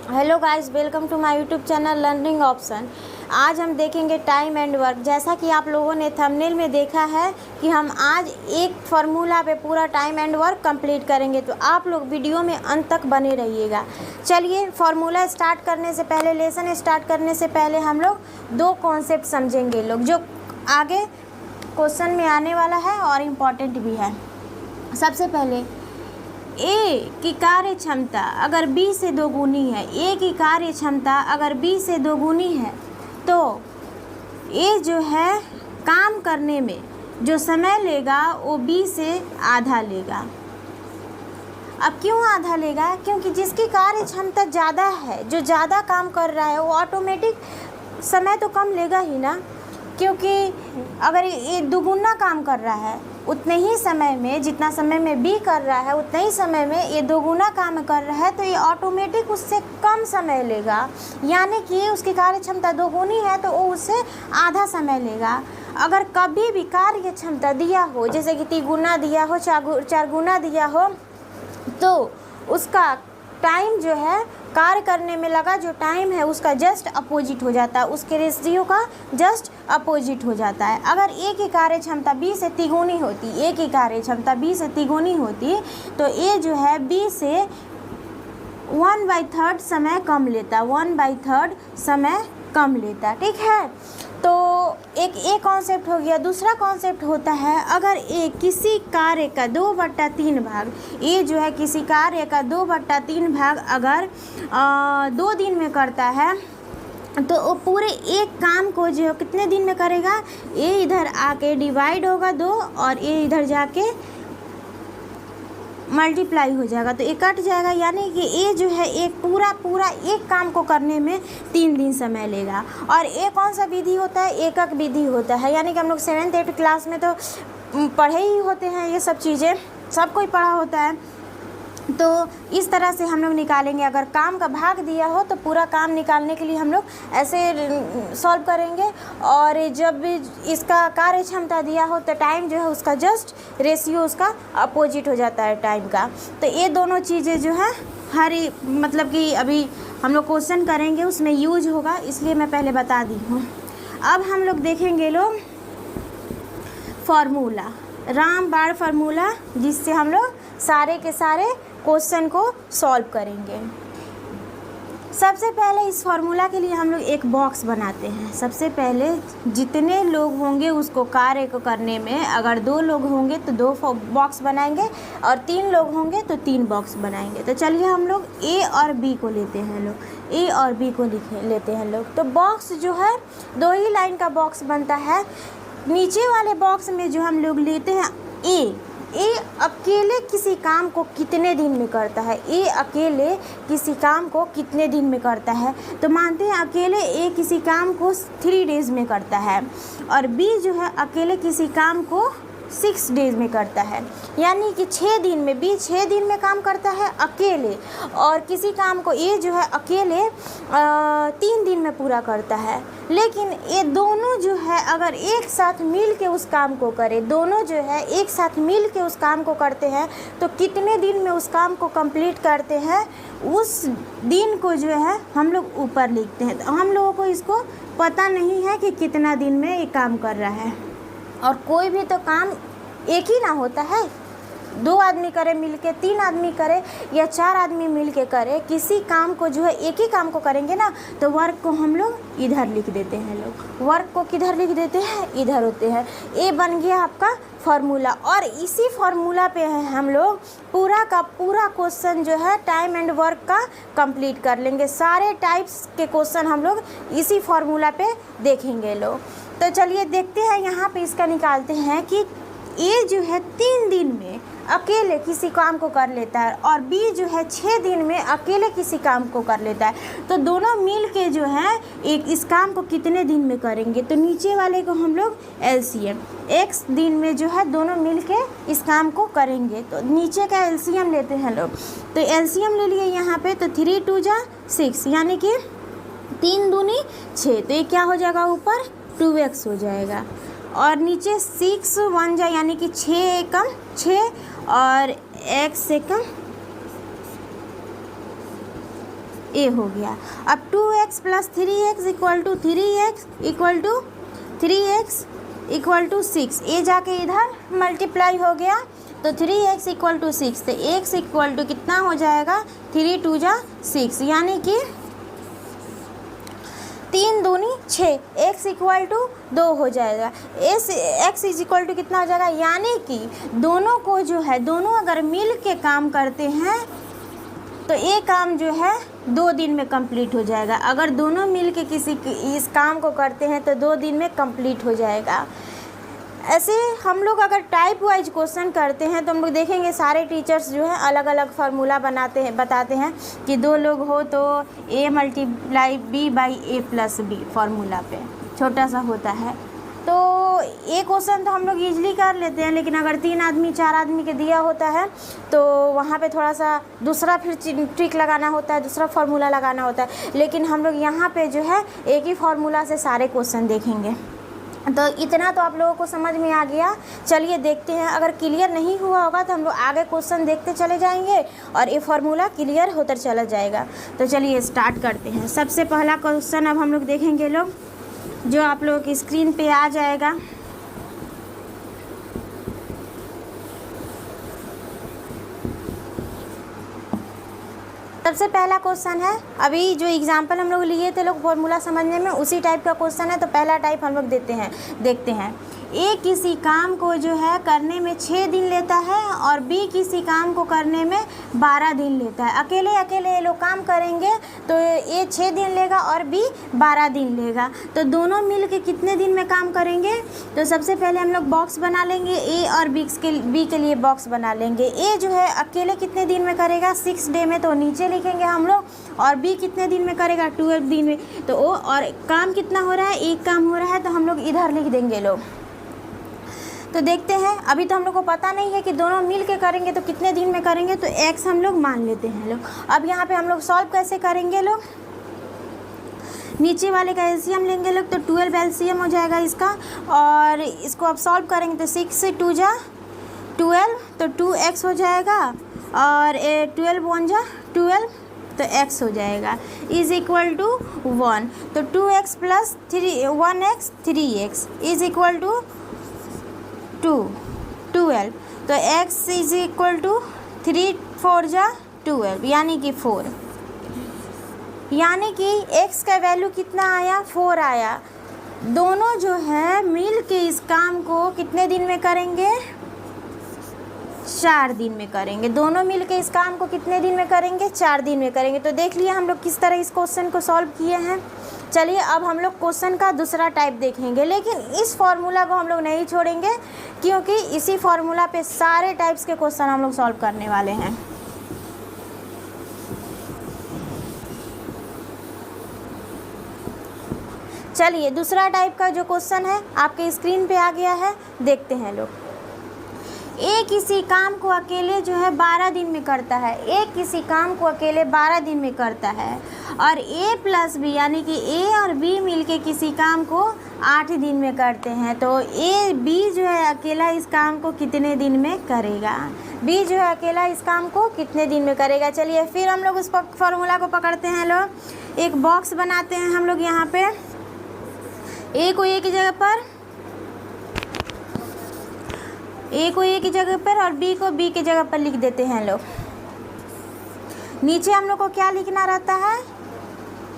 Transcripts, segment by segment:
Hello guys, welcome to my YouTube channel learning option. आज हम देखेंगे टाइम एंड वर्क। जैसा कि आप लोगों ने थंबनेल में देखा है कि हम आज एक फार्मूला पे पूरा टाइम एंड वर्क कंप्लीट करेंगे, तो आप लोग वीडियो में अंत तक बने रहिएगा। चलिए, फार्मूला स्टार्ट करने से पहले, लेसन स्टार्ट करने से पहले हम लोग दो कॉन्सेप्ट समझेंगे लोग, जो आगे क्वेश्चन में आने वाला है और इम्पॉर्टेंट भी है। सबसे पहले, ए की कार्य क्षमता अगर बी से दोगुनी है, ए की कार्य क्षमता अगर बी से दोगुनी है तो ए जो है काम करने में जो समय लेगा वो बी से आधा लेगा। अब क्यों आधा लेगा? क्योंकि जिसकी कार्य क्षमता ज़्यादा है, जो ज़्यादा काम कर रहा है, वो ऑटोमेटिक समय तो कम लेगा ही ना। क्योंकि अगर ये दुगुना काम कर रहा है उतने ही समय में, जितना समय में बी कर रहा है उतने ही समय में ये दोगुना काम कर रहा है, तो ये ऑटोमेटिक उससे कम समय लेगा। यानी कि उसकी कार्य क्षमता दोगुनी है तो वो उससे आधा समय लेगा। अगर कभी भी कार्य क्षमता दिया हो, जैसे कि तिगुना दिया हो, चार गुना दिया हो, तो उसका टाइम जो है कार्य करने में लगा जो टाइम है उसका जस्ट अपोजिट हो जाता है, उसके रेशियो का जस्ट अपोजिट हो जाता है। अगर ए की कार्य क्षमता बी से तिगुनी होती, ए की कार्य क्षमता बी से तिगुनी होती, तो ए जो है बी से 1/3 समय कम लेता, 1/3 समय कम लेता। ठीक है, तो एक कॉन्सेप्ट हो गया। दूसरा कॉन्सेप्ट होता है, अगर ए किसी कार्य का 2/3 भाग, ए जो है किसी कार्य का 2/3 भाग अगर 2 दिन में करता है, तो वो पूरे एक काम को जो कितने दिन में करेगा? ए इधर आके डिवाइड होगा 2 और ए इधर जाके मल्टीप्लाई हो जाएगा, तो ये कट जाएगा। यानी कि ए जो है एक पूरा एक काम को करने में 3 दिन समय लेगा। और ये कौन सा विधि होता है? एकक विधि होता है। यानी कि हम लोग 7th 8th क्लास में तो पढ़े ही होते हैं, ये सब चीज़ें सब कोई पढ़ा होता है। तो इस तरह से हम लोग निकालेंगे। अगर काम का भाग दिया हो तो पूरा काम निकालने के लिए हम लोग ऐसे सॉल्व करेंगे, और जब इसका कार्य क्षमता दिया हो तो टाइम जो है उसका जस्ट रेशियो उसका अपोजिट हो जाता है टाइम का। तो ये दोनों चीज़ें जो है मतलब कि अभी हम लोग क्वेश्चन करेंगे उसमें यूज होगा, इसलिए मैं पहले बता दी हूँ। अब हम लोग देखेंगे लोग फार्मूला, रामबाण फार्मूला, जिससे हम लोग सारे के सारे क्वेश्चन को सॉल्व करेंगे। सबसे पहले इस फार्मूला के लिए हम लोग एक बॉक्स बनाते हैं। सबसे पहले जितने लोग होंगे उसको कार्य को करने में, अगर 2 लोग होंगे तो 2 बॉक्स बनाएंगे, और 3 लोग होंगे तो 3 बॉक्स बनाएंगे। तो चलिए हम लोग ए और बी को लेते हैं लोग, ए और बी को लेते हैं लोग। तो बॉक्स जो है 2 ही लाइन का बॉक्स बनता है। नीचे वाले बॉक्स में जो हम लोग लेते हैं ए अकेले किसी काम को कितने दिन में करता है, ए अकेले किसी काम को कितने दिन में करता है, तो मानते हैं अकेले ए किसी काम को 3 डेज़ में करता है, और बी जो है अकेले किसी काम को 6 डेज़ में करता है। यानी कि 6 दिन में, बी 6 दिन में काम करता है अकेले, और किसी काम को ए जो है अकेले 3 दिन में पूरा करता है। लेकिन ये दोनों जो है अगर एक साथ मिल के उस काम को करे, दोनों जो है एक साथ मिल के उस काम को करते हैं, तो कितने दिन में उस काम को कंप्लीट करते हैं, उस दिन को जो है हम लोग ऊपर लिखते हैं। तो हम लोगों को इसको पता नहीं है कि कितना दिन में ये काम कर रहा है। और कोई भी तो काम एक ही ना होता है, 2 आदमी करे मिलके, 3 आदमी करे या 4 आदमी मिलके करे, किसी काम को जो है एक ही काम को करेंगे ना, तो वर्क को हम लोग इधर लिख देते हैं। लोग वर्क को किधर लिख देते हैं? इधर होते हैं। ये बन गया आपका फार्मूला, और इसी फार्मूला पे है हम लोग पूरा का पूरा क्वेश्चन जो है टाइम एंड वर्क का कंप्लीट कर लेंगे। सारे टाइप्स के क्वेश्चन हम लोग इसी फार्मूला पे देखेंगे लोग। तो चलिए देखते हैं, यहाँ पे इसका निकालते हैं कि ए जो है 3 दिन में अकेले किसी काम को कर लेता है, और बी जो है 6 दिन में अकेले किसी काम को कर लेता है। तो दोनों मिल के जो है इस काम को कितने दिन में करेंगे, तो नीचे वाले को हम लोग एलसीएम x दिन में जो है दोनों मिल के इस काम को करेंगे, तो नीचे का एलसीएम लेते हैं लोग। तो एलसीएम ले लिए यहाँ पे, तो 3 2 जा 6, यानी कि 3 दूनी 6, तो ये क्या हो जाएगा? ऊपर 2x हो जाएगा, और नीचे 6 1 जा, यानी कि 6 कम 6 और x से कम ए हो गया। अब 2x plus 3x equal to 3x equal to 3x equal to 6, ए जाके इधर मल्टीप्लाई हो गया तो 3x इक्वल टू 6, तो x इक्वल टू कितना हो जाएगा 3 2 जा 6, यानी कि 3 दूनी 6, x इक्वल टू 2 हो जाएगा। x इज इक्वल टू कितना हो जाएगा, यानी कि दोनों को जो है दोनों अगर मिल के काम करते हैं तो ये काम जो है 2 दिन में कंप्लीट हो जाएगा। अगर दोनों मिल के इस काम को करते हैं तो 2 दिन में कंप्लीट हो जाएगा। ऐसे हम लोग अगर टाइप वाइज क्वेश्चन करते हैं तो हम लोग देखेंगे सारे टीचर्स जो है अलग अलग फार्मूला बताते हैं कि 2 लोग हो तो a multiply b by a plus b formula पे छोटा सा होता है। तो ये क्वेश्चन तो हम लोग ईजिली कर लेते हैं, लेकिन अगर 3 आदमी 4 आदमी के दिया होता है तो वहाँ पे थोड़ा सा दूसरा फिर ट्रिक लगाना होता है, दूसरा फार्मूला लगाना होता है। लेकिन हम लोग यहाँ पे जो है एक ही फार्मूला से सारे क्वेश्चन देखेंगे। तो इतना तो आप लोगों को समझ में आ गया। चलिए देखते हैं, अगर क्लियर नहीं हुआ होगा तो हम लोग आगे क्वेश्चन देखते चले जाएंगे और ये फार्मूला क्लियर होता चला जाएगा। तो चलिए स्टार्ट करते हैं। सबसे पहला क्वेश्चन अब हम लोग देखेंगे लोग, जो आप लोगों की स्क्रीन पे आ जाएगा। सबसे पहला क्वेश्चन है, अभी जो एग्जाम्पल हम लोग लिए थे लोग फॉर्मूला समझने में उसी टाइप का क्वेश्चन है। तो पहला टाइप हम लोग देखते हैं। ए किसी काम को जो है करने में 6 दिन लेता है और बी किसी काम को करने में 12 दिन लेता है। अकेले अकेले ये लोग काम करेंगे तो ए 6 दिन लेगा और बी 12 दिन लेगा। तो दोनों मिल के कितने दिन में काम करेंगे? तो सबसे पहले हम लोग बॉक्स बना लेंगे, ए और बी के लिए बॉक्स बना लेंगे। ए जो है अकेले कितने दिन में करेगा 6 डे में, तो नीचे लिखेंगे हम लोग। और बी कितने दिन में करेगा 12 दिन में। तो ओ और काम कितना हो रहा है, एक काम हो रहा है, तो हम लोग इधर लिख देंगे लोग। तो देखते हैं, अभी तो हम लोग को पता नहीं है कि दोनों मिल के करेंगे तो कितने दिन में करेंगे, तो x हम लोग मान लेते हैं लोग। अब यहाँ पे हम लोग सॉल्व कैसे करेंगे लोग, नीचे वाले का एलसीएम लेंगे लोग, तो 12 एलसीएम हो जाएगा इसका। और इसको अब सॉल्व करेंगे तो 6 से 2 जा 12, तो 2x हो जाएगा। और 12 1 जा 12, तो x हो जाएगा इज इक्वल टू 1। तो 2x plus 1x 3x is equal to 12। तो x इज इक्वल टू 3 4 जा 12, यानी कि 4, यानी कि x का वैल्यू कितना आया 4 आया। दोनों जो है मिल के इस काम को कितने दिन में करेंगे, 4 दिन में करेंगे। दोनों मिल के इस काम को कितने दिन में करेंगे, 4 दिन में करेंगे। तो देख लिया हम लोग किस तरह इस क्वेश्चन को सॉल्व किए हैं। चलिए अब हम लोग क्वेश्चन का दूसरा टाइप देखेंगे, लेकिन इस फार्मूला को हम लोग नहीं छोड़ेंगे क्योंकि इसी फार्मूला पे सारे टाइप्स के क्वेश्चन हम लोग सॉल्व करने वाले हैं। चलिए दूसरा टाइप का जो क्वेश्चन है आपके स्क्रीन पे आ गया है, देखते हैं लोग। ए किसी काम को अकेले जो है 12 दिन में करता है। ए किसी काम को अकेले 12 दिन में करता है और ए प्लस बी यानी कि ए और बी मिलके किसी काम को 8 दिन में करते हैं। तो ए बी जो है अकेला इस काम को कितने दिन में करेगा, बी जो है अकेला इस काम को कितने दिन में करेगा। चलिए फिर हम लोग उस फार्मूला को पकड़ते हैं लोग। एक बॉक्स बनाते हैं हम लोग यहाँ पे, ए को ए की जगह पर, ए को ए की जगह पर और बी को बी की जगह पर लिख देते हैं लोग। नीचे हम लोग को क्या लिखना रहता है,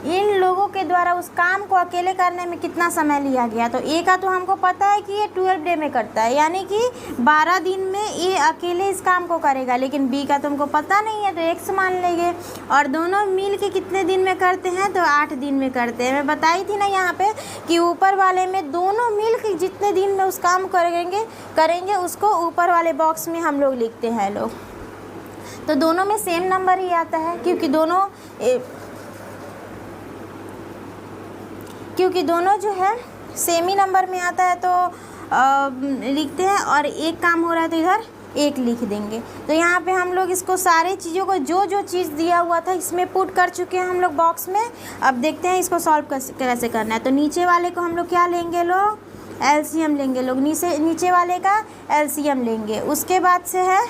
इन लोगों के द्वारा उस काम को अकेले करने में कितना समय लिया गया। तो ए का तो हमको पता है कि ये 12 डे में करता है, यानी कि 12 दिन में ये अकेले इस काम को करेगा, लेकिन बी का तो हमको पता नहीं है तो x मान लेंगे। और दोनों मिल के कितने दिन में करते हैं, तो 8 दिन में करते हैं। मैं बताई थी ना यहाँ पे कि ऊपर वाले में दोनों मिल के जितने दिन में उस काम करेंगे उसको ऊपर वाले बॉक्स में हम लोग लिखते हैं लोग। तो दोनों में सेम नंबर ही आता है क्योंकि दोनों जो है सेम ही नंबर में आता है, तो लिखते हैं। और एक काम हो रहा है तो इधर 1 लिख देंगे। तो यहाँ पे हम लोग इसको सारे चीज़ों को जो चीज़ दिया हुआ था इसमें पुट कर चुके हैं हम लोग बॉक्स में। अब देखते हैं इसको सॉल्व कैसे करना है। तो नीचे वाले को हम लोग क्या लेंगे लोग, एलसीएम लेंगे लोग। नीचे वाले का एलसीएम लेंगे। उसके बाद से है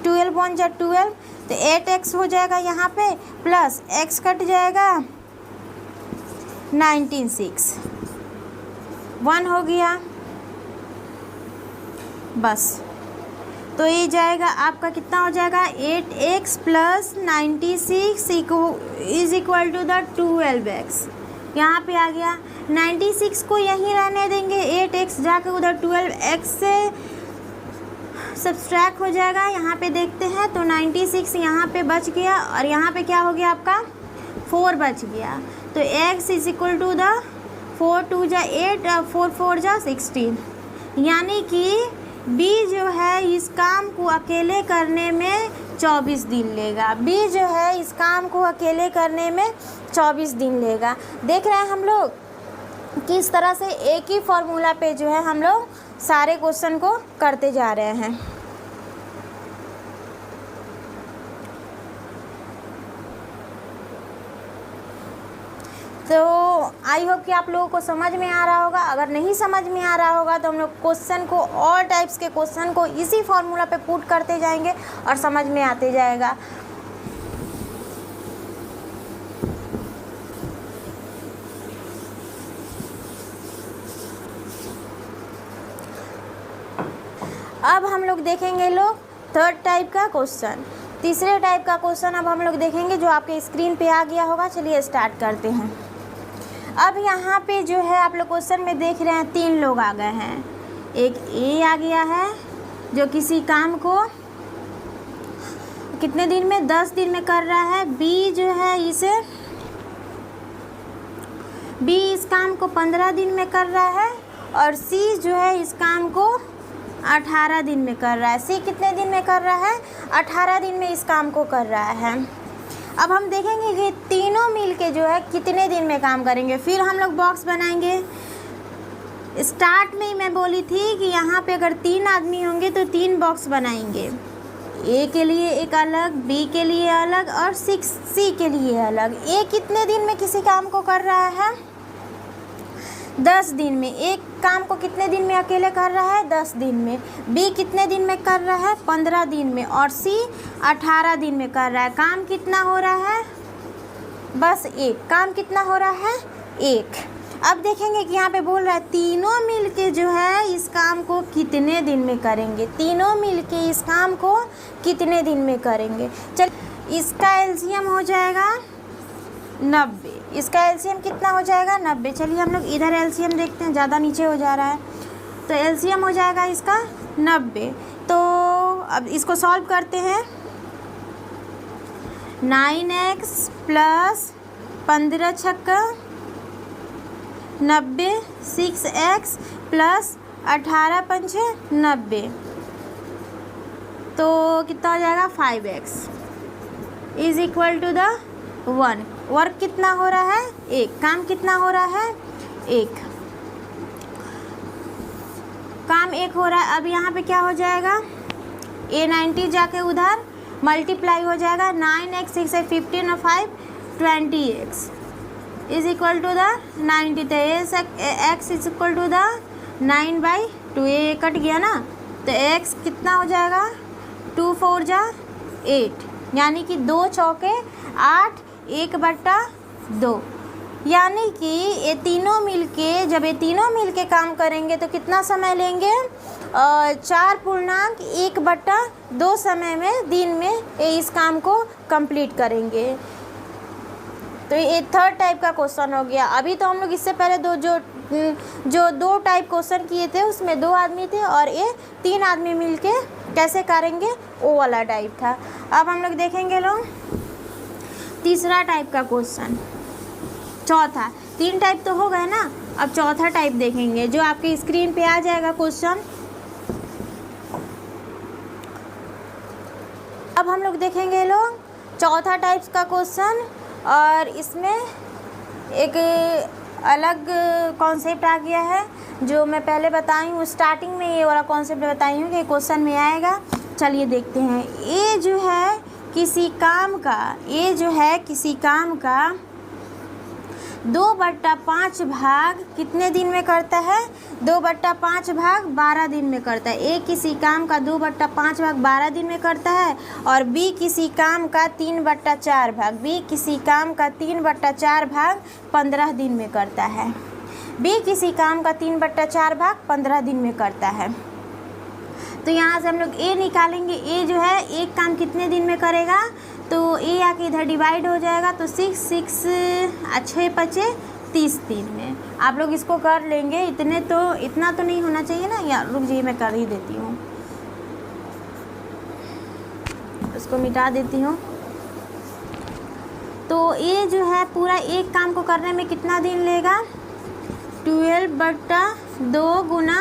12 1 जा 12, तो 8x हो जाएगा यहाँ पे, प्लस x कट जाएगा 196, 1 हो गया बस। तो ये जाएगा आपका कितना हो जाएगा 8x plus 96 is equal to the 12x। यहाँ पे आ गया 96 को यहीं रहने देंगे, 8x जाके उधर 12x से सब्सट्रैक्ट हो जाएगा। यहाँ पे देखते हैं तो 96 यहाँ पे बच गया और यहाँ पे क्या हो गया आपका 4 बच गया। तो x is equal to the 4 2 जा 8 और 4 4 जा 16, यानी कि b जो है इस काम को अकेले करने में 24 दिन लेगा। b जो है इस काम को अकेले करने में 24 दिन लेगा। देख रहे हैं हम लोग किस तरह से एक ही फॉर्मूला पे जो है हम लोग सारे क्वेश्चन को करते जा रहे हैं। तो आई होप कि आप लोगों को समझ में आ रहा होगा। अगर नहीं समझ में आ रहा होगा तो हम लोग क्वेश्चन को, और टाइप्स के क्वेश्चन को इसी फॉर्मूला पे पुट करते जाएंगे और समझ में आते जाएगा। अब हम लोग देखेंगे लोग थर्ड टाइप का क्वेश्चन। तीसरे टाइप का क्वेश्चन अब हम लोग देखेंगे जो आपके स्क्रीन पे आ गया होगा। चलिए स्टार्ट करते हैं। अब यहाँ पे जो है आप लोग क्वेश्चन में देख रहे हैं 3 लोग आ गए हैं। एक ए आ गया है जो किसी काम को कितने दिन में 10 दिन में कर रहा है। बी जो है बी इस काम को 15 दिन में कर रहा है और सी जो है इस काम को 18 दिन में कर रहा है। सी कितने दिन में कर रहा है 18 दिन में इस काम को कर रहा है। अब हम देखेंगे कि तीनों मिलके जो है कितने दिन में काम करेंगे। फिर हम लोग बॉक्स बनाएंगे। स्टार्ट में ही मैं बोली थी कि यहाँ पे अगर 3 आदमी होंगे तो 3 बॉक्स बनाएंगे, ए के लिए एक अलग, बी के लिए अलग और सी के लिए अलग। ए कितने दिन में किसी काम को कर रहा है 10 दिन में। एक काम को कितने दिन में अकेले कर रहा है 10 दिन में। बी कितने दिन में कर रहा है 15 दिन में और सी 18 दिन में कर रहा है। काम कितना हो रहा है बस एक। काम कितना हो रहा है 1। अब देखेंगे कि यहाँ पे बोल रहा है तीनों मिलके जो है इस काम को कितने दिन में करेंगे। तीनों मिलके इस काम को कितने दिन में करेंगे। चल इसका एलसीएम हो जाएगा 90। इसका एलसीएम कितना हो जाएगा 90। चलिए हम लोग इधर एलसीएम देखते हैं, ज़्यादा नीचे हो जा रहा है। तो एलसीएम हो जाएगा इसका 90। तो अब इसको सॉल्व करते हैं। 9x प्लस 15 छक्का 90, 6x प्लस 18 पंचे 90, तो कितना हो जाएगा 5x is equal to the 1। Work कितना हो रहा है 1। काम कितना हो रहा है 1। काम 1 हो रहा है। अब यहाँ पे क्या हो जाएगा A90 जाके उधर मल्टीप्लाई हो जाएगा। 9x 6 है 15 और 5 20x is equal to the 90। तो x is equal to the 9/2। ये कट गया ना, तो x कितना हो जाएगा 2 4 जा 8, यानी कि 2 चौके 8, 1/2। यानी कि ये तीनों मिलके, जब ये तीनों मिलके काम करेंगे तो कितना समय लेंगे 4.1/2 समय में, दिन में ये इस काम को कंप्लीट करेंगे। तो ये थर्ड टाइप का क्वेश्चन हो गया। अभी तो हम लोग इससे पहले जो 2 टाइप क्वेश्चन किए थे उसमें 2 आदमी थे और ये 3 आदमी मिलके कैसे करेंगे वो वाला टाइप था। अब हम लोग देखेंगे लोग तीसरा टाइप का क्वेश्चन। चौथा, 3 टाइप तो हो गए ना, अब चौथा टाइप देखेंगे जो आपके स्क्रीन पे आ जाएगा क्वेश्चन। अब हम लोग देखेंगे लोग चौथा टाइप्स का क्वेश्चन, और इसमें एक अलग कॉन्सेप्ट आ गया है जो मैं पहले बताई हूँ। स्टार्टिंग में ये वाला कॉन्सेप्ट बताई हूँ कि क्वेश्चन में आएगा। चलिए देखते हैं। ये जो है किसी काम का 2/5 भाग कितने दिन में करता है? 2/5 भाग 12 दिन में करता है। ए किसी काम का 2/5 भाग 12 दिन में करता है और बी किसी काम का 3/4 भाग, बी किसी काम का 3/4 भाग 15 दिन में करता है। बी किसी काम का 3/4 भाग 15 दिन में करता है। तो यहाँ से हम लोग ए निकालेंगे। ए जो है एक काम कितने दिन में करेगा, तो ए आके इधर डिवाइड हो जाएगा, तो 6 6 5 30 दिन में। आप लोग इसको कर लेंगे। इतना तो नहीं होना चाहिए ना, या रुक जाइए मैं कर ही देती हूँ, उसको मिटा देती हूँ। तो ए जो है पूरा एक काम को करने में कितना दिन लेगा, 12/2 गुना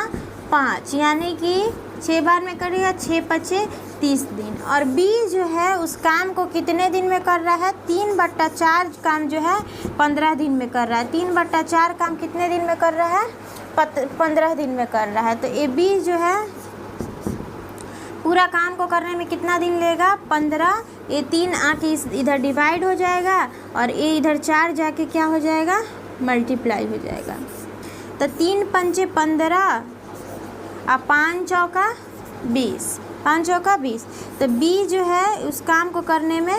5, यानी कि 6 बार में करेगा, 6 5 30 दिन। और बी जो है उस काम को कितने दिन में कर रहा है, 3/4 काम जो है 15 दिन में कर रहा है। 3/4 काम कितने दिन में कर रहा है, 15 दिन में कर रहा है। तो ए बी जो है पूरा काम को करने में कितना दिन लेगा, 15। ये 3 आके इधर डिवाइड हो जाएगा और ये इधर 4 जाके क्या हो जाएगा, मल्टीप्लाई हो जाएगा। तो 3 पंचे 15 और 5 चौका 20, 5 चौका 20। तो बी जो है उस काम को करने में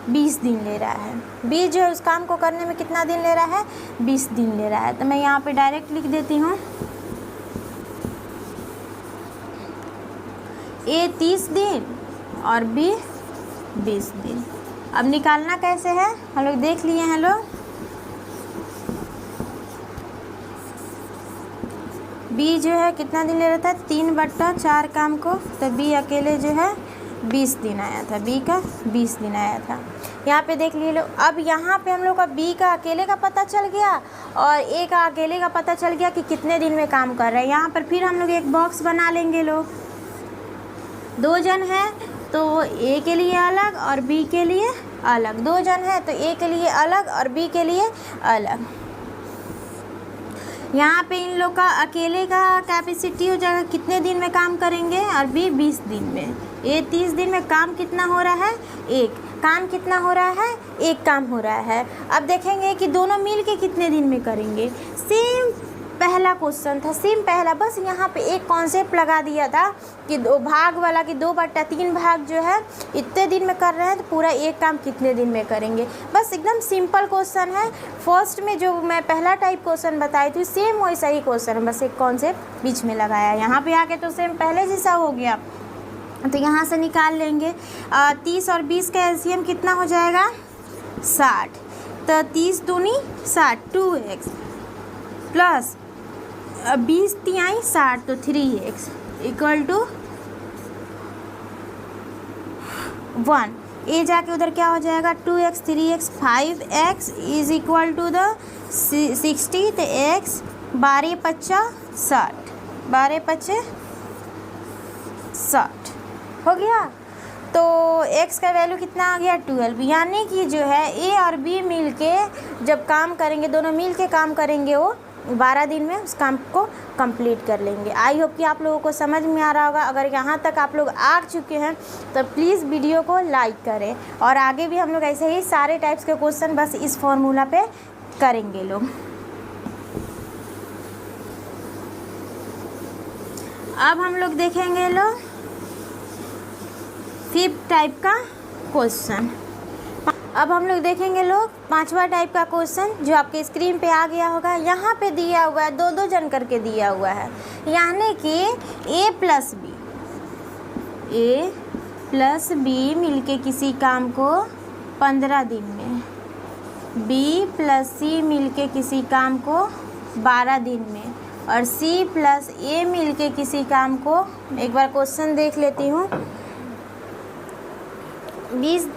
20 दिन ले रहा है। बी जो है उस काम को करने में कितना दिन ले रहा है, 20 दिन ले रहा है। तो मैं यहाँ पे डायरेक्ट लिख देती हूँ, ए 30 दिन और बी 20 दिन। अब निकालना कैसे है, हम लोग देख लिए हैं लोग। बी जो है कितना दिन ले रहा था, 3/4 काम को, तो बी अकेले जो है 20 दिन आया था, बी का 20 दिन आया था। यहाँ पे देख लिए लोग। अब यहाँ पे हम लोग का बी का अकेले का पता चल गया और ए का अकेले का पता चल गया कि कितने दिन में काम कर रहा है। यहाँ पर फिर हम लोग एक बॉक्स बना लेंगे लोग। 2 जन हैं तो ए के लिए अलग और बी के लिए अलग। 2 जन हैं तो ए के लिए अलग और बी के लिए अलग। यहाँ पे इन लोग का अकेले का कैपेसिटी हो जाएगा कितने दिन में काम करेंगे, और बी 20 दिन में। ए 30 दिन में काम कितना हो रहा है, एक काम कितना हो रहा है, एक काम हो रहा है। अब देखेंगे कि दोनों मिल के कितने दिन में करेंगे। सेम पहला क्वेश्चन था, सेम पहला, बस यहाँ पे एक कॉन्सेप्ट लगा दिया था कि 2 भाग वाला, कि 2/3 भाग जो है इतने दिन में कर रहे हैं, तो पूरा एक काम कितने दिन में करेंगे। बस एकदम सिंपल क्वेश्चन है। फर्स्ट में जो मैं पहला टाइप क्वेश्चन बताई थी सेम वैसा ही क्वेश्चन है, बस एक कॉन्सेप्ट बीच में लगाया। यहाँ पे आके तो सेम पहले जैसा हो गया। तो यहाँ से निकाल लेंगे 30 और 20 का एलसीएम कितना हो जाएगा, 60। तो 30 दूनी 60, 2x प्लस 20 तिहाई 60, तो 3x इक्वल टू 1। ए जाके उधर क्या हो जाएगा, 2x 3x 5x is equal to the 60। तो x 12 5 60, 12 5 60 हो गया। तो x का वैल्यू कितना आ गया, 12। यानी कि जो है ए और बी मिल के जब काम करेंगे, दोनों मिल के काम करेंगे, वो 12 दिन में उस काम को कंप्लीट कर लेंगे। आई होप कि आप लोगों को समझ में आ रहा होगा। अगर यहाँ तक आप लोग आ चुके हैं तो प्लीज़ वीडियो को लाइक करें, और आगे भी हम लोग ऐसे ही सारे टाइप्स के क्वेश्चन बस इस फॉर्मूला पे करेंगे लोग। अब हम लोग देखेंगे लोग 5th टाइप का क्वेश्चन। अब हम लोग देखेंगे लोग 5वां टाइप का क्वेश्चन, जो आपके स्क्रीन पे आ गया होगा। यहाँ पे दिया हुआ है 2-2 जन करके दिया हुआ है, यानी कि a प्लस बी मिलके किसी काम को 15 दिन में, b प्लस c मिलके किसी काम को 12 दिन में, और c प्लस a मिलके किसी काम को, एक बार क्वेश्चन देख लेती हूँ। 20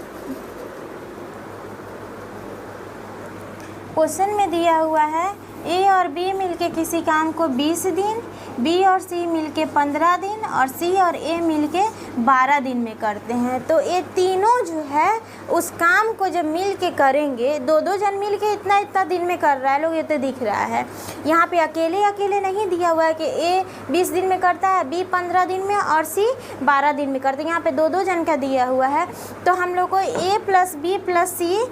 क्वेश्चन में दिया हुआ है ए और बी मिलके किसी काम को 20 दिन, बी और सी मिलके 15 दिन, और सी और ए मिलके 12 दिन में करते हैं। तो ये तीनों जो है उस काम को जब मिल के करेंगे, 2-2 जन मिल के इतना दिन में कर रहा है लोग, ये तो दिख रहा है। यहाँ पे अकेले नहीं दिया हुआ है कि ए 20 दिन में करता है, बी 15 दिन में और सी 12 दिन में करते हैं। यहाँ पे 2-2 जन का दिया हुआ है। तो हम लोग को A plus B plus C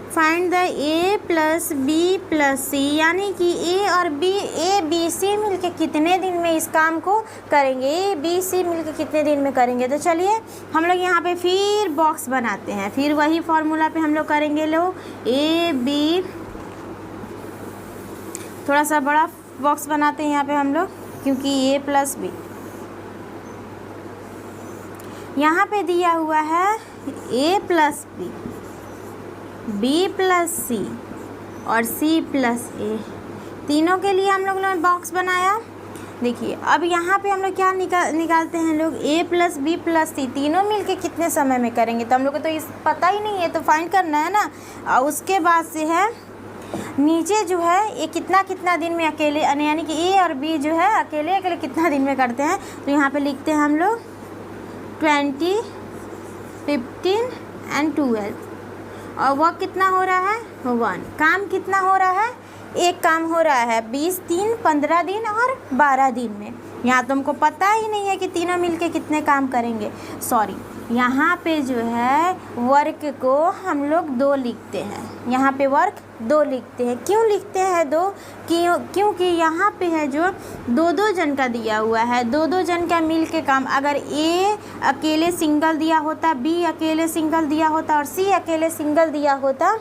find the A plus B plus C, यानी कि ए और बी, ए बी सी मिलके कितने दिन में इस काम को करेंगे, ए बी सी मिलके कितने दिन में करेंगे। तो चलिए हम लोग यहाँ पे फिर बॉक्स बनाते हैं, फिर वही फॉर्मूला पे हम लोग करेंगे। लो ए बी, थोड़ा सा बड़ा बॉक्स बनाते हैं यहाँ पे हम लोग, क्योंकि ए प्लस बी यहाँ पे दिया हुआ है ए प्लस बी, बी प्लस सी और सी प्लस ए, तीनों के लिए हम लोग ने बॉक्स बनाया। देखिए अब यहाँ पे हम लोग क्या निकालते हैं लोग, ए प्लस बी प्लस सी तीनों मिलके कितने समय में करेंगे। तो हम लोग को तो इस पता ही नहीं है, तो फाइंड करना है ना। और उसके बाद से है नीचे जो है ये कितना कितना दिन में अकेले, यानी कि ए और बी जो है अकेले अकेले कितना दिन में करते हैं। तो यहाँ पे लिखते हैं हम लोग 20, 15 एंड 12, और वर्क कितना हो रहा है 1, काम कितना हो रहा है, एक काम हो रहा है 20 दिन, 15 दिन और 12 दिन में। यहाँ तो हमको पता ही नहीं है कि तीनों मिलके कितने काम करेंगे। सॉरी, यहाँ पे जो है वर्क को हम लोग 2 लिखते हैं, यहाँ पे वर्क 2 लिखते हैं। क्यों लिखते हैं 2? क्योंकि यहाँ पे है जो 2-2 जन का दिया हुआ है, 2-2 जन का मिल के काम। अगर ए अकेले सिंगल दिया होता, बी अकेले सिंगल दिया होता और सी अकेले सिंगल दिया होता,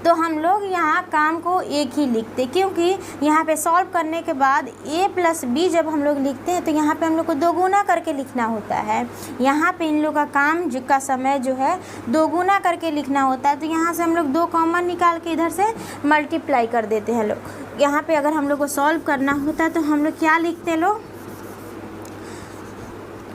तो हम लोग यहाँ काम को एक ही लिखते। क्योंकि यहाँ पे सॉल्व करने के बाद a प्लस बी जब हम लोग लिखते हैं तो यहाँ पे हम लोग को 2 गुना करके लिखना होता है। यहाँ पे इन लोग का काम का समय जो है 2 गुना करके लिखना होता है। तो यहाँ से हम लोग 2 कॉमन निकाल के इधर से मल्टीप्लाई कर देते हैं लोग। यहाँ पे अगर हम लोग को सॉल्व करना होता है तो हम लोग क्या लिखते हैं लोग,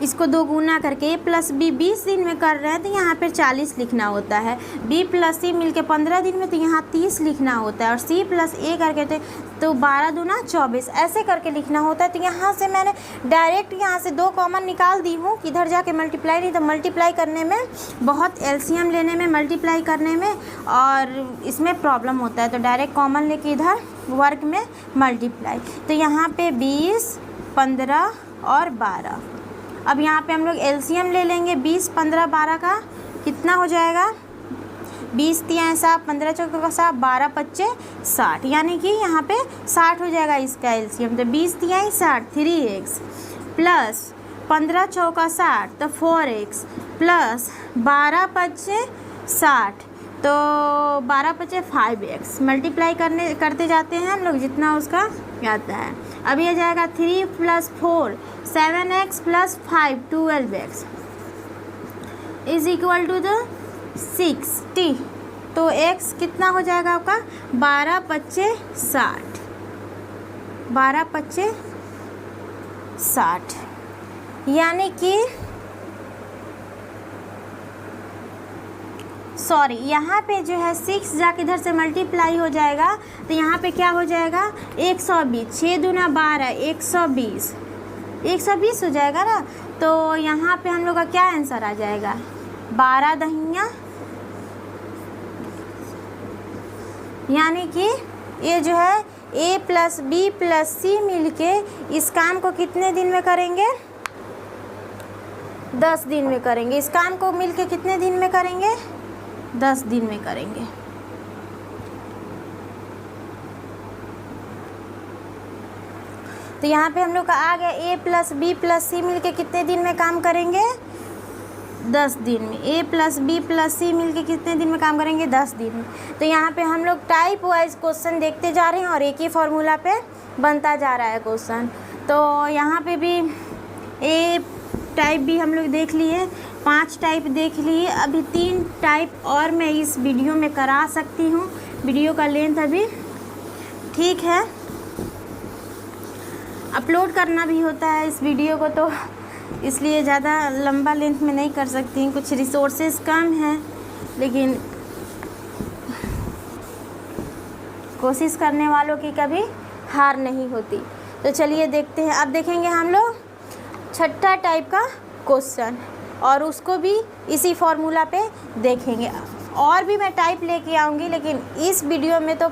इसको 2 गुना करके ए प्लस बी 20 दिन में कर रहे हैं तो यहाँ पे 40 लिखना होता है। बी प्लस सी मिलके 15 दिन में तो यहाँ 30 लिखना होता है। और सी प्लस ए करके तो 12 दूना 24 ऐसे करके लिखना होता है। तो यहाँ से मैंने डायरेक्ट यहाँ से 2 कॉमन निकाल दी हूँ, किधर जाके मल्टीप्लाई नहीं, तो मल्टीप्लाई करने में बहुत एलसीएम लेने में, मल्टीप्लाई करने में और इसमें प्रॉब्लम होता है। तो डायरेक्ट कॉमन लेके इधर वर्क में मल्टीप्लाई। तो यहाँ पे 20, 15 और 12। अब यहाँ पे हम लोग एलसीएम ले लेंगे 20, 15, 12 का, कितना हो जाएगा 20 तियाँ 7, 15 चौका 7, 12 पच्चे 60, यानी कि यहाँ पे 60 हो जाएगा इसका एलसीएम। तो 20 तियाँ 60, 3x प्लस 15 चौका 60 तो 4x प्लस 12 पच्चे 60 तो 12 पच्चे 5x। मल्टीप्लाई करते जाते हैं हम लोग जितना उसका आता है। अब ये जाएगा 3 + 4 7x + 5 12x is equal to the 60। तो x कितना हो जाएगा आपका 12 पच्चे 60, 12 पच्चे 60, यानी कि सॉरी यहाँ पे जो है 6 जाके इधर से मल्टीप्लाई हो जाएगा तो यहाँ पे क्या हो जाएगा 120, 6 दूना 12, 120 हो जाएगा ना। तो यहाँ पे हम लोग का क्या आंसर आ जाएगा 12 दहिया, यानी कि ये जो है a प्लस बी प्लस सी मिलके इस काम को कितने दिन में करेंगे 10 दिन में करेंगे। इस काम को मिलके कितने दिन में करेंगे 10 दिन में करेंगे। तो यहाँ पे हम लोग का आ गया a प्लस बी प्लस सी मिलके कितने दिन में काम करेंगे 10 दिन में। a प्लस बी प्लस सी मिलके कितने दिन में काम करेंगे 10 दिन में। तो यहाँ पे हम लोग टाइप वाइज क्वेश्चन देखते जा रहे हैं और एक ही फॉर्मूला पे बनता जा रहा है क्वेश्चन। तो यहाँ पे भी ए टाइप भी हम लोग देख लिए, 5 टाइप देख लिए। अभी 3 टाइप और मैं इस वीडियो में करा सकती हूँ। वीडियो का लेंथ अभी ठीक है, अपलोड करना भी होता है इस वीडियो को, तो इसलिए ज़्यादा लंबा लेंथ में नहीं कर सकती। कुछ रिसोर्सेज कम हैं, लेकिन कोशिश करने वालों की कभी हार नहीं होती। तो चलिए देखते हैं। अब देखेंगे हम लोग 6ठा टाइप का क्वेश्चन और उसको भी इसी फॉर्मूला पे देखेंगे। और भी मैं टाइप लेके आऊँगी, लेकिन इस वीडियो में तो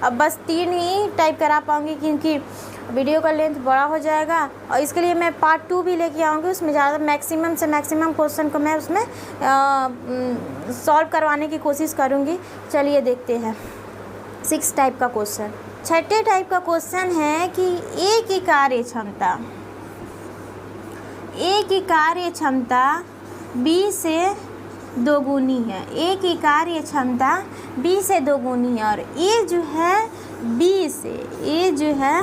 अब बस 3 ही टाइप करा पाऊँगी, क्योंकि वीडियो का लेंथ बड़ा हो जाएगा। और इसके लिए मैं पार्ट 2 भी लेके आऊँगी, उसमें ज़्यादा मैक्सिमम से मैक्सिमम क्वेश्चन को मैं उसमें सॉल्व करवाने की कोशिश करूँगी। चलिए देखते हैं 6 टाइप का क्वेश्चन। 6ठे टाइप का क्वेश्चन है कि ए की कार्य क्षमता बी से दोगुनी है। ए की कार्य क्षमता बी से दोगुनी है और ए जो है बी से, ए जो है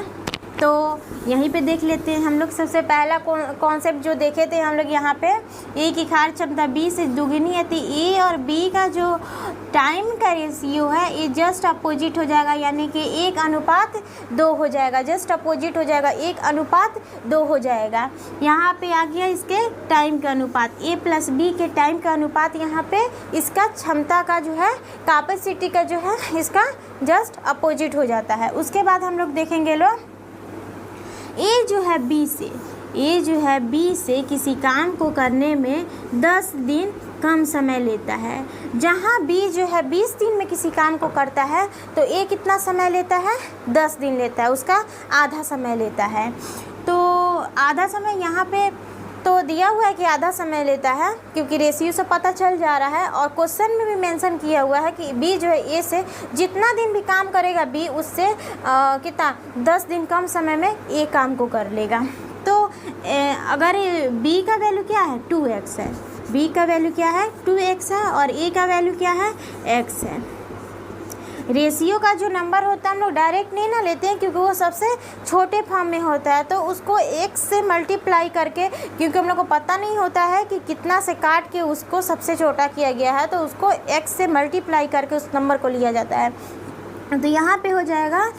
तो यहीं पे देख लेते हैं हम लोग। सबसे पहला कॉन्सेप्ट जो देखे थे हम लोग यहाँ पे, ए की कार्य क्षमता बी से दोगुनी है, तो ए और बी का जो टाइम का रेशियो है ये जस्ट अपोजिट हो जाएगा, यानी कि 1:2 हो जाएगा, जस्ट अपोजिट हो जाएगा, 1:2 हो जाएगा। यहाँ पे आ गया इसके टाइम का अनुपात, ए प्लस बी के टाइम का अनुपात, यहाँ पे इसका क्षमता का जो है, कैपेसिटी का जो है, इसका जस्ट अपोजिट हो जाता है। उसके बाद हम लोग देखेंगे लोग ए जो है बी से किसी काम को करने में 10 दिन कम समय लेता है। जहाँ बी जो है 20 दिन में किसी काम को करता है तो ए कितना समय लेता है, 10 दिन लेता है, उसका आधा समय लेता है। तो आधा समय यहाँ पे तो दिया हुआ है कि आधा समय लेता है, क्योंकि रेशियो से पता चल जा रहा है और क्वेश्चन में भी मेंशन किया हुआ है कि बी जो है ए से जितना दिन भी काम करेगा बी उससे कितना 10 दिन कम समय में ए काम को कर लेगा। तो अगर बी का वैल्यू क्या है, 2x है, बी का वैल्यू क्या है, 2x है और ए का वैल्यू क्या है, x है। रेशियो का जो नंबर होता है हम लोग डायरेक्ट नहीं ना लेते हैं, क्योंकि वो सबसे छोटे फॉर्म में होता है, तो उसको x से मल्टीप्लाई करके, क्योंकि हम लोग को पता नहीं होता है कि कितना से काट के उसको सबसे छोटा किया गया है, तो उसको x से मल्टीप्लाई करके उस नंबर को लिया जाता है। तो यहाँ पे हो जाएगा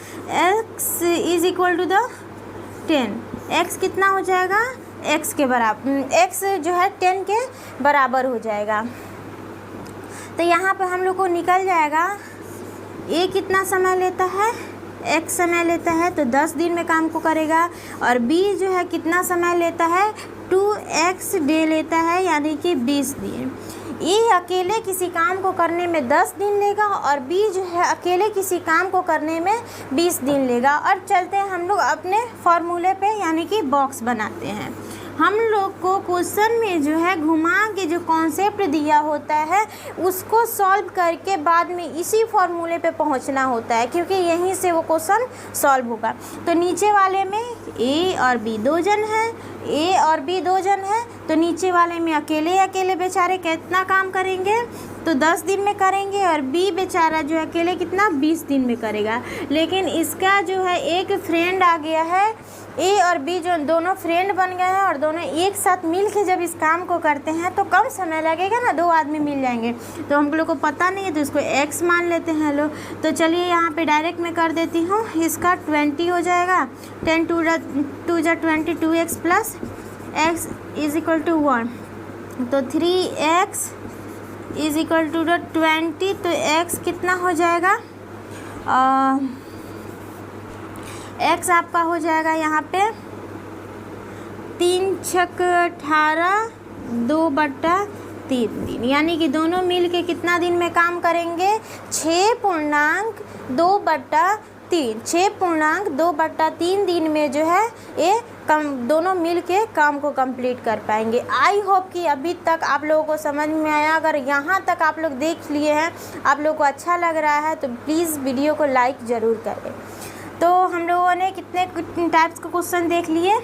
x is equal to the 10, x कितना हो जाएगा, x के बराबर, x जो है 10 के बराबर हो जाएगा। तो यहाँ पे हम लोग को निकल जाएगा ए कितना समय लेता है, x समय लेता है तो 10 दिन में काम को करेगा, और b जो है कितना समय लेता है, 2x डे लेता है, यानी कि 20 दिन। ए अकेले किसी काम को करने में 10 दिन लेगा और b जो है अकेले किसी काम को करने में 20 दिन लेगा। और चलते हैं हम लोग अपने फॉर्मूले पे, यानी कि बॉक्स बनाते हैं। हम लोग को क्वेश्चन में जो है घुमा के जो कॉन्सेप्ट दिया होता है उसको सॉल्व करके बाद में इसी फॉर्मूले पे पहुंचना होता है, क्योंकि यहीं से वो क्वेश्चन सॉल्व होगा। तो नीचे वाले में ए और बी 2 जन हैं, ए और बी 2 जन हैं, तो नीचे वाले में अकेले बेचारे कितना काम करेंगे, तो 10 दिन में करेंगे, और बी बेचारा जो अकेले कितना 20 दिन में करेगा। लेकिन इसका जो है एक फ्रेंड आ गया है, ए और बी जो दोनों फ्रेंड बन गए हैं और दोनों एक साथ मिल के जब इस काम को करते हैं तो कम समय लगेगा ना, 2 आदमी मिल जाएंगे। तो हम लोग को पता नहीं है तो इसको x मान लेते हैं लोग। तो चलिए यहाँ पे डायरेक्ट मैं कर देती हूँ, इसका 20 हो जाएगा, 10 2 जा 20, 2x plus x is equal to 1, तो 3x इज इक्वल टू 20, तो x कितना हो जाएगा, x आपका हो जाएगा यहाँ पे 3 छक 18, 2/3 दिन, यानी कि दोनों मिल के कितना दिन में काम करेंगे, 6.2/3, 6.2/3 दिन में जो है ये दोनों मिल के काम को कंप्लीट कर पाएंगे। आई होप कि अभी तक आप लोगों को समझ में आया। अगर यहाँ तक आप लोग देख लिए हैं, आप लोगों को अच्छा लग रहा है तो प्लीज़ वीडियो को लाइक ज़रूर करें। तो हम लोगों ने कितने टाइप्स का क्वेश्चन देख लिए,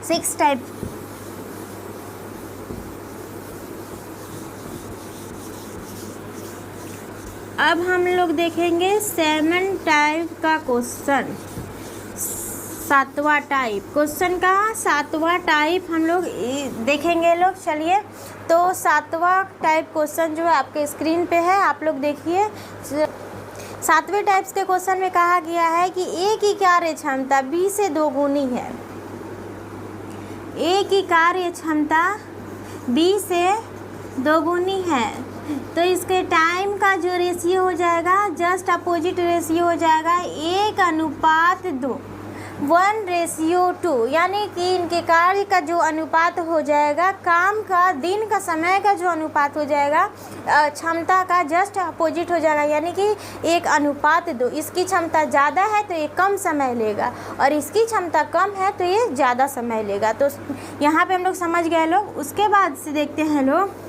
6 टाइप। अब हम लोग देखेंगे 7 टाइप का क्वेश्चन, 7वां टाइप क्वेश्चन का 7वां टाइप हम लोग देखेंगे लोग। चलिए, तो 7वां टाइप क्वेश्चन जो है आपके स्क्रीन पे है, आप लोग देखिए। 7वें टाइप्स के क्वेश्चन में कहा गया है कि ए की कार्य क्षमता बी से 2 गुनी है। ए की कार्य क्षमता बी से 2 गुनी है, तो इसके टाइम का जो रेशियो हो जाएगा जस्ट अपोजिट रेशियो हो जाएगा 1:2। 1:2, यानी कि इनके कार्य का जो अनुपात हो जाएगा, काम का दिन का समय का जो अनुपात हो जाएगा, क्षमता का जस्ट अपोजिट हो जाएगा, यानी कि 1:2। इसकी क्षमता ज़्यादा है तो ये कम समय लेगा और इसकी क्षमता कम है तो ये ज़्यादा समय लेगा। तो यहाँ पे हम लोग समझ गए लोग। उसके बाद से देखते हैं लोग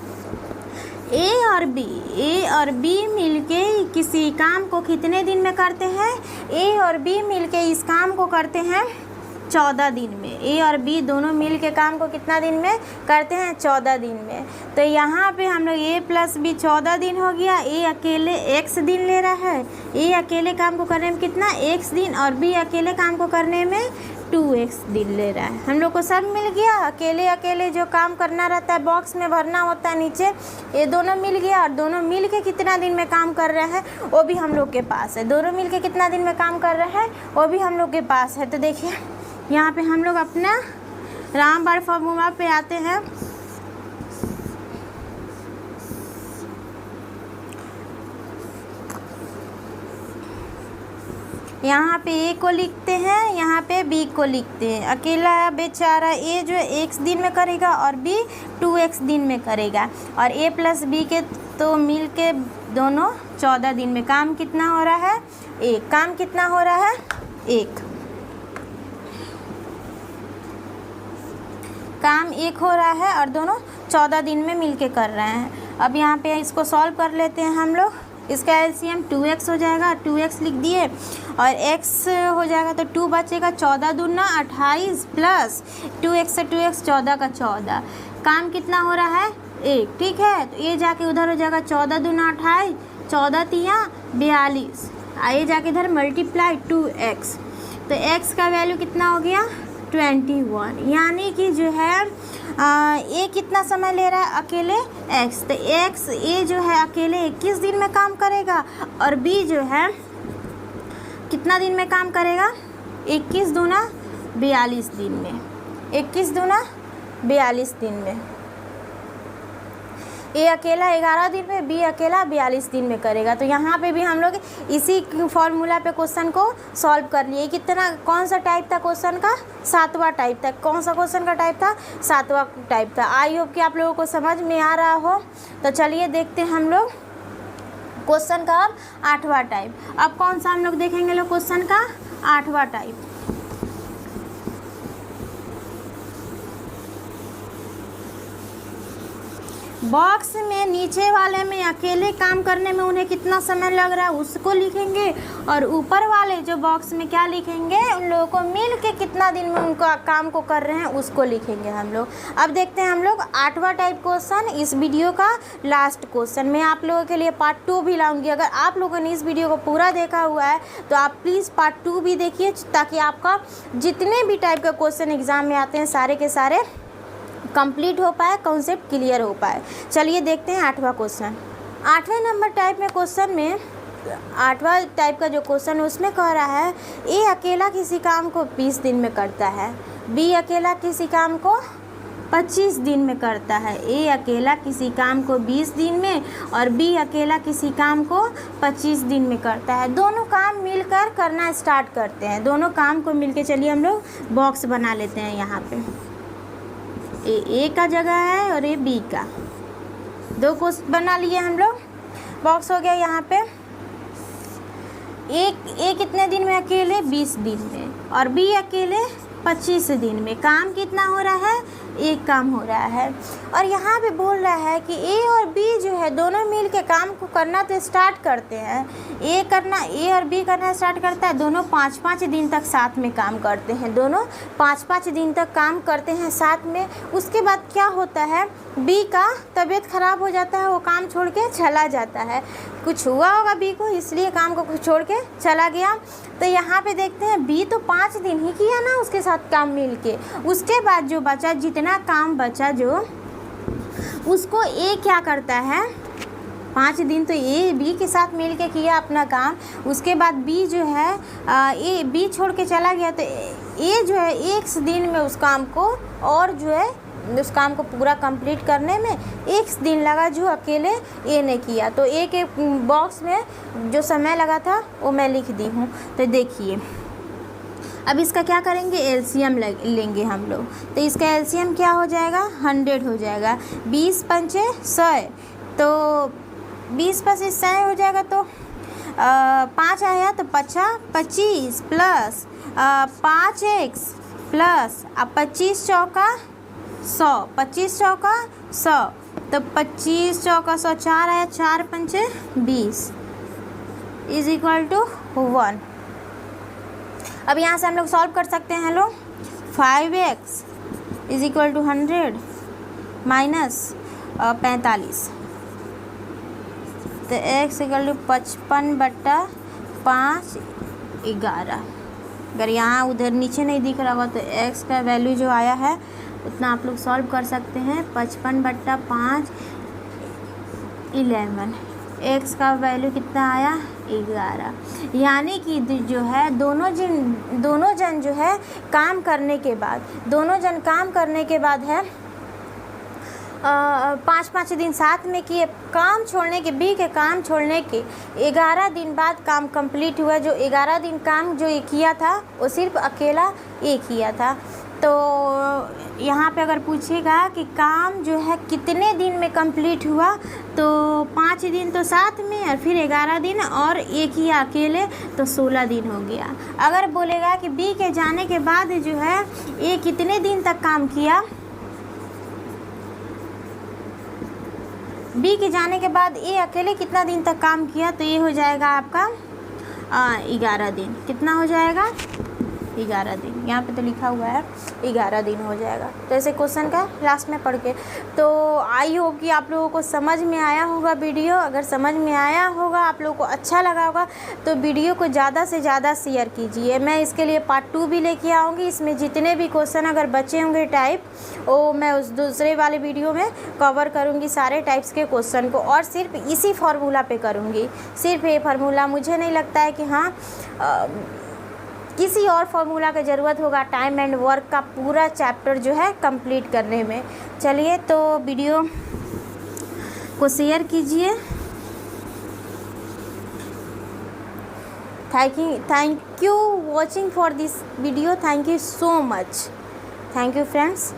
ए और बी मिलके किसी काम को कितने दिन में करते हैं। ए और बी मिलके इस काम को करते हैं 14 दिन में। ए और बी दोनों मिल के काम को कितना दिन में करते हैं, 14 दिन में। तो यहाँ पे हम लोग ए प्लस बी 14 दिन हो गया। ए अकेले x दिन ले रहा है, ए अकेले काम को करने में कितना x दिन, और बी अकेले काम को करने में 2x दिन ले रहा है। हम लोग को सब मिल गया। अकेले अकेले जो काम करना रहता है, बॉक्स में भरना होता है नीचे, ये दोनों मिल गया। और दोनों मिल के कितना दिन में काम कर रहे हैं वो भी हम लोग के पास है। दोनों मिल के कितना दिन में काम कर रहे हैं वो भी हम लोग के पास है। तो देखिए यहाँ पे हम लोग अपना रामबाण फार्मूला पे आते हैं। यहाँ पे ए को लिखते हैं, यहाँ पे बी को लिखते हैं। अकेला बेचारा ए जो x दिन में करेगा और बी 2x दिन में करेगा, और ए प्लस बी के तो मिल के दोनों 14 दिन में। काम कितना हो रहा है, एक। काम कितना हो रहा है, एक। काम एक हो रहा है और दोनों 14 दिन में मिल के कर रहे हैं। अब यहाँ पे इसको सॉल्व कर लेते हैं हम लोग। इसका एलसीएम 2x हो जाएगा, 2x लिख दिए, और x हो जाएगा तो 2 बचेगा। 14 दूना 28 प्लस 2x से 2x 14 का 14। काम कितना हो रहा है, एक। ठीक है, तो ये जाके उधर हो जाएगा 14 दूना 28, 14 तिया 42, आइए जाके इधर मल्टीप्लाई 2x, तो x का वैल्यू कितना हो गया 21। यानी कि जो है ए कितना समय ले रहा है अकेले, x। तो x ए जो है अकेले 21 दिन में काम करेगा, और b जो है कितना दिन में काम करेगा, 21 दूना 42 दिन में। 21 दूना 42 दिन में। ए अकेला 11 दिन में, बी अकेला 42 दिन में करेगा। तो यहाँ पे भी हम लोग इसी फॉर्मूला पे क्वेश्चन को सॉल्व कर लिए। कितना, कौन सा टाइप था क्वेश्चन का, 7वां टाइप था। कौन सा क्वेश्चन का टाइप था, 7वां टाइप था। आई होप कि आप लोगों को समझ में आ रहा हो। तो चलिए देखते हैं हम लोग क्वेश्चन का अब 8वां टाइप। अब कौन सा हम लोग देखेंगे लोग क्वेश्चन का 8वां टाइप। बॉक्स में नीचे वाले में अकेले काम करने में उन्हें कितना समय लग रहा है उसको लिखेंगे, और ऊपर वाले जो बॉक्स में क्या लिखेंगे, उन लोगों को मिल के कितना दिन में उनका काम को कर रहे हैं उसको लिखेंगे हम लोग। अब देखते हैं हम लोग 8वां टाइप क्वेश्चन, इस वीडियो का लास्ट क्वेश्चन। मैं आप लोगों के लिए पार्ट 2 भी लाऊंगी। अगर आप लोगों ने इस वीडियो को पूरा देखा हुआ है तो आप प्लीज़ पार्ट 2 भी देखिए, ताकि आपका जितने भी टाइप का क्वेश्चन एग्ज़ाम में आते हैं सारे के सारे कंप्लीट हो पाए, कॉन्सेप्ट क्लियर हो पाए। चलिए देखते हैं 8वां क्वेश्चन। 8वें नंबर टाइप में क्वेश्चन में, 8वां टाइप का जो क्वेश्चन है उसमें कह रहा है ए अकेला किसी काम को 20 दिन में करता है, बी अकेला किसी काम को 25 दिन में करता है। ए अकेला किसी काम को 20 दिन में और बी अकेला किसी काम को 25 दिन में करता है। दोनों काम मिलकर करना स्टार्ट करते हैं। दोनों काम को मिलकर चलिए हम लोग बॉक्स बना लेते हैं। यहाँ पे ए का जगह है और ए बी का, 2 को बना लिए हम लोग। बॉक्स हो गया। यहाँ पे ए कितने दिन में अकेले 20 दिन में, और बी अकेले 25 दिन में। काम कितना हो रहा है, एक काम हो रहा है। और यहाँ पे बोल रहा है कि ए और बी जो है दोनों मिल के काम को करना तो स्टार्ट करते हैं। ए और बी करना स्टार्ट करता है, दोनों 5-5 दिन तक साथ में काम करते हैं। दोनों 5-5 दिन तक काम करते हैं साथ में। उसके बाद क्या होता है, बी का तबीयत ख़राब हो जाता है, वो काम छोड़ के चला जाता है। कुछ हुआ होगा बी को, इसलिए काम को छोड़ के चला गया। तो यहाँ पे देखते हैं बी तो 5 दिन ही किया ना उसके साथ काम मिल के। उसके बाद जो बचा, जितना काम बचा जो, उसको ए क्या करता है, 5 दिन तो ए बी के साथ मिल के किया अपना काम। उसके बाद बी जो है ए बी छोड़ के चला गया, तो ए जो है 1 दिन में उस काम को, और जो है उस काम को पूरा कंप्लीट करने में 1 दिन लगा जो अकेले ए ने किया। तो ए के बॉक्स में जो समय लगा था वो मैं लिख दी हूँ। तो देखिए अब इसका क्या करेंगे, एलसीएम लेंगे हम लोग। तो इसका एलसीएम क्या हो जाएगा, 100 हो जाएगा। 20 पंचे 100, तो 20 + 100 हो जाएगा। तो 5 आया तो 25 प्लस 5x प्लस 25 चौका 100, 25 चौका 100, तो 25 चौका 100, 4 आया, 4 पंचे 20 इज इक्वल टू 1। अब यहाँ से हम लोग सॉल्व कर सकते हैं लोग। 5x is equal to 100 minus 45, तो x इक्वल टू 55/5 11। अगर यहाँ उधर नीचे नहीं दिख रहा होगा तो x का वैल्यू जो आया है उतना आप लोग सॉल्व कर सकते हैं। 55/5 11, x का वैल्यू कितना आया, 11। यानी कि जो है दोनों जन जो है काम करने के बाद, दोनों जन काम करने के बाद है 5 दिन साथ में किए। काम छोड़ने के बी के काम छोड़ने के 11 दिन बाद काम कंप्लीट हुआ। जो 11 दिन काम जो ये किया था वो सिर्फ अकेला ये किया था। तो यहाँ पे अगर पूछेगा कि काम जो है कितने दिन में कंप्लीट हुआ, तो 5 दिन तो साथ में और फिर 11 दिन और एक ही अकेले, तो 16 दिन हो गया। अगर बोलेगा कि बी के जाने के बाद जो है ये कितने दिन तक काम किया, बी के जाने के बाद ए अकेले कितना दिन तक काम किया, तो ये हो जाएगा आपका 11 दिन। कितना हो जाएगा, 11 दिन। यहाँ पे तो लिखा हुआ है 11 दिन हो जाएगा। तो ऐसे क्वेश्चन का लास्ट में पढ़ के, तो आई होप कि आप लोगों को समझ में आया होगा वीडियो। अगर समझ में आया होगा, आप लोगों को अच्छा लगा होगा, तो वीडियो को ज़्यादा से ज़्यादा शेयर कीजिए। मैं इसके लिए पार्ट 2 भी लेके आऊँगी। इसमें जितने भी क्वेश्चन अगर बचे होंगे टाइप, वो मैं उस दूसरे वाले वीडियो में कवर करूँगी सारे टाइप्स के क्वेश्चन को, और सिर्फ इसी फार्मूला पे करूँगी। सिर्फ ये फार्मूला, मुझे नहीं लगता है कि हाँ किसी और फार्मूला की ज़रूरत होगा टाइम एंड वर्क का पूरा चैप्टर जो है कंप्लीट करने में। चलिए, तो वीडियो को शेयर कीजिए। Thank you watching for this video. Thank you so much. Thank you friends.